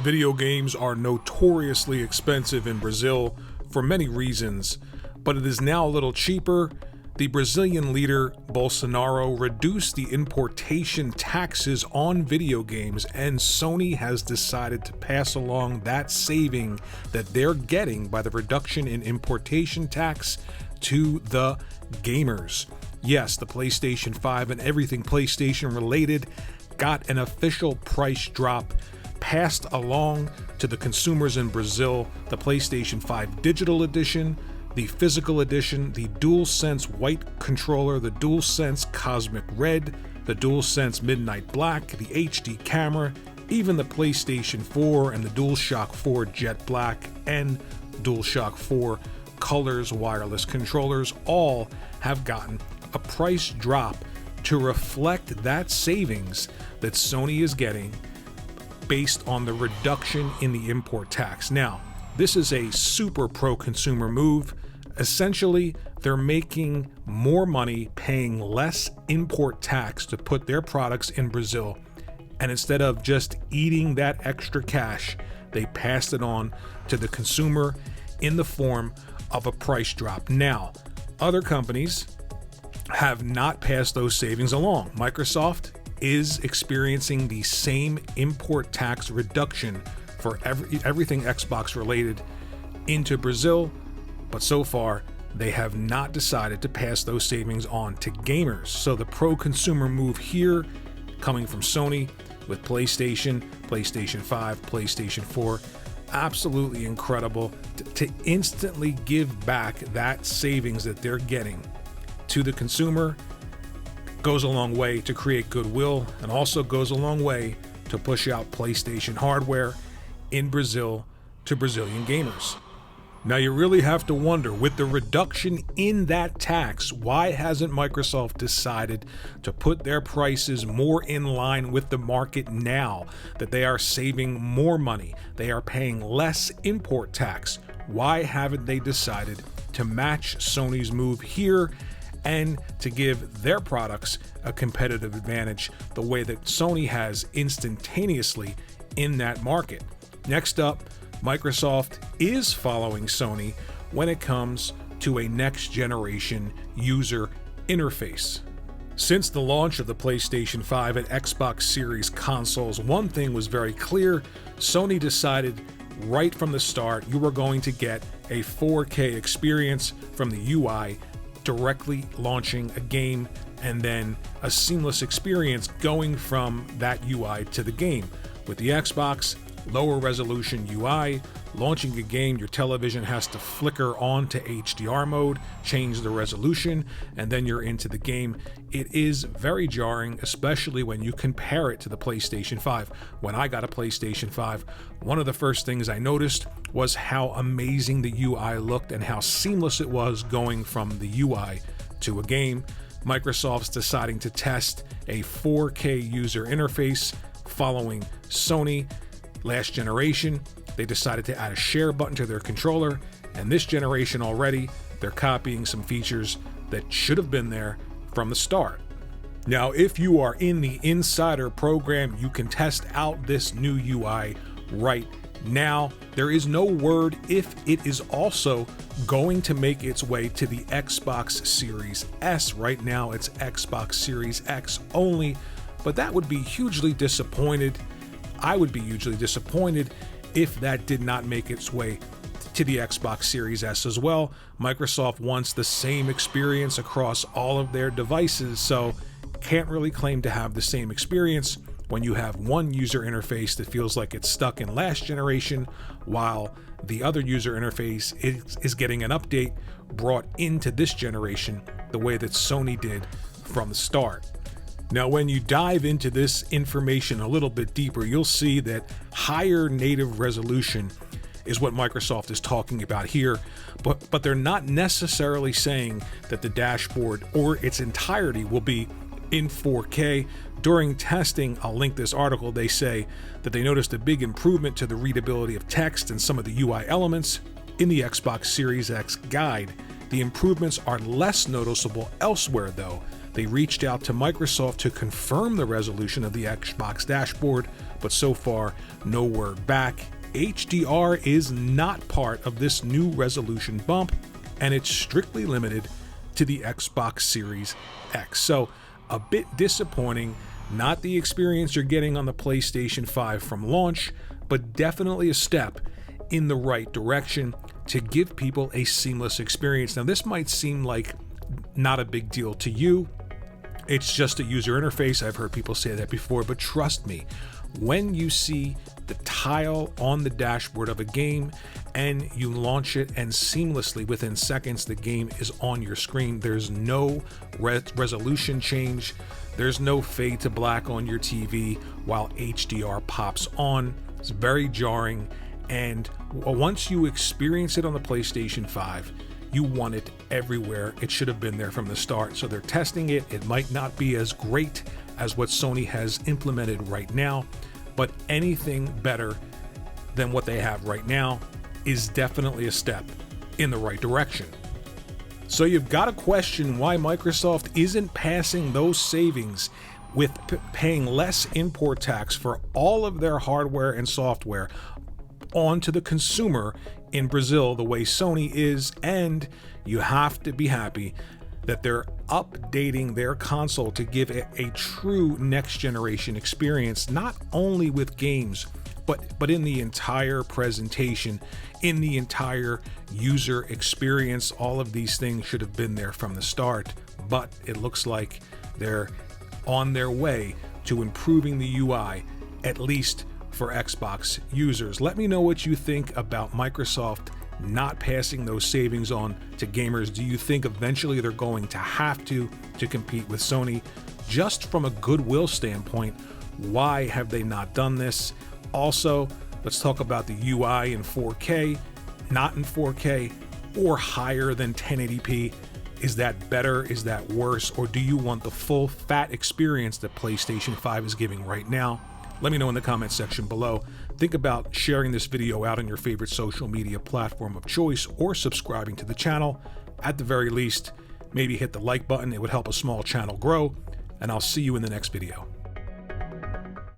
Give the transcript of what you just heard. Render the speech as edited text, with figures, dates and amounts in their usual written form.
Video games are notoriously expensive in Brazil for many reasons, but it is now a little cheaper. The Brazilian leader, Bolsonaro, reduced the importation taxes on video games, and Sony has decided to pass along that saving that they're getting by the reduction in importation tax to the gamers. Yes, the PlayStation 5 and everything PlayStation related got an official price drop passed along to the consumers in Brazil. The PlayStation 5 Digital Edition, the Physical Edition, the DualSense White controller, the DualSense Cosmic Red, the DualSense Midnight Black, the HD camera, even the PlayStation 4 and the DualShock 4 Jet Black and DualShock 4 Colors wireless controllers all have gotten a price drop to reflect that savings that Sony is getting based on the reduction in the import tax. Now, this is a super pro-consumer move. Essentially, they're making more money paying less import tax to put their products in Brazil. And instead of just eating that extra cash, they passed it on to the consumer in the form of a price drop. Now, other companies have not passed those savings along. Microsoft is experiencing the same import tax reduction for everything Xbox related into Brazil, but so far they have not decided to pass those savings on to gamers. So the pro-consumer move here coming from Sony with PlayStation, PlayStation 5, PlayStation 4, absolutely incredible to instantly give back that savings that they're getting to the consumer. Goes a long way to create goodwill and also goes a long way to push out PlayStation hardware in Brazil to Brazilian gamers. Now you really have to wonder, with the reduction in that tax, why hasn't Microsoft decided to put their prices more in line with the market now that they are saving more money? They are paying less import tax. Why haven't they decided to match Sony's move here and to give their products a competitive advantage the way that Sony has instantaneously in that market? Next up, Microsoft is following Sony when it comes to a next generation user interface. Since the launch of the PlayStation 5 and Xbox Series consoles, one thing was very clear. Sony decided right from the start you were going to get a 4K experience from the UI directly launching a game, and then a seamless experience going from that UI to the game. With the Xbox, lower resolution UI, launching a game, your television has to flicker on to HDR mode, change the resolution, and then you're into the game. It is very jarring, especially when you compare it to the PlayStation 5. When I got a PlayStation 5, one of the first things I noticed was how amazing the UI looked and how seamless it was going from the UI to a game. Microsoft's deciding to test a 4K user interface following Sony. Last generation, they decided to add a share button to their controller, and this generation already, they're copying some features that should have been there from the start. Now, if you are in the Insider program, you can test out this new UI right now. There is no word if it is also going to make its way to the Xbox Series S. Right now, it's Xbox Series X only, but that would be hugely disappointed. I would be hugely disappointed if that did not make its way to the Xbox Series S as well. Microsoft wants the same experience across all of their devices, so can't really claim to have the same experience when you have one user interface that feels like it's stuck in last generation, while the other user interface is getting an update brought into this generation the way that Sony did from the start. Now, when you dive into this information a little bit deeper, you'll see that higher native resolution is what Microsoft is talking about here, but they're not necessarily saying that the dashboard or its entirety will be in 4K. During testing, I'll link this article, they say that they noticed a big improvement to the readability of text and some of the UI elements in the Xbox Series X guide. The improvements are less noticeable elsewhere though. They reached out to Microsoft to confirm the resolution of the Xbox dashboard, but so far, no word back. HDR is not part of this new resolution bump, and it's strictly limited to the Xbox Series X. So, a bit disappointing. Not the experience you're getting on the PlayStation 5 from launch, but definitely a step in the right direction to give people a seamless experience. Now, this might seem like not a big deal to you. It's just a user interface. I've heard people say that before, but trust me, when you see the tile on the dashboard of a game and you launch it and seamlessly within seconds the game is on your screen, there's no resolution change, there's no fade to black on your TV while HDR pops on. It's very jarring, and once you experience it on the PlayStation 5, you want it everywhere. It should have been there from the start. So they're testing it. It might not be as great as what Sony has implemented right now, but anything better than what they have right now is definitely a step in the right direction. So you've got to question why Microsoft isn't passing those savings with paying less import tax for all of their hardware and software onto the consumer in Brazil the way Sony is, and you have to be happy that they're updating their console to give it a true next generation experience, not only with games, but in the entire presentation, in the entire user experience. All of these things should have been there from the start, but it looks like they're on their way to improving the UI, at least for Xbox users. Let me know what you think about Microsoft not passing those savings on to gamers. Do you think eventually they're going to have to compete with Sony? Just from a goodwill standpoint, why have they not done this? Also, let's talk about the UI in 4K, not in 4K, or higher than 1080p. Is that better? Is that worse? Or do you want the full fat experience that PlayStation 5 is giving right now? Let me know in the comment section below. Think about sharing this video out on your favorite social media platform of choice or subscribing to the channel. At the very least, maybe hit the like button. It would help a small channel grow, and I'll see you in the next video.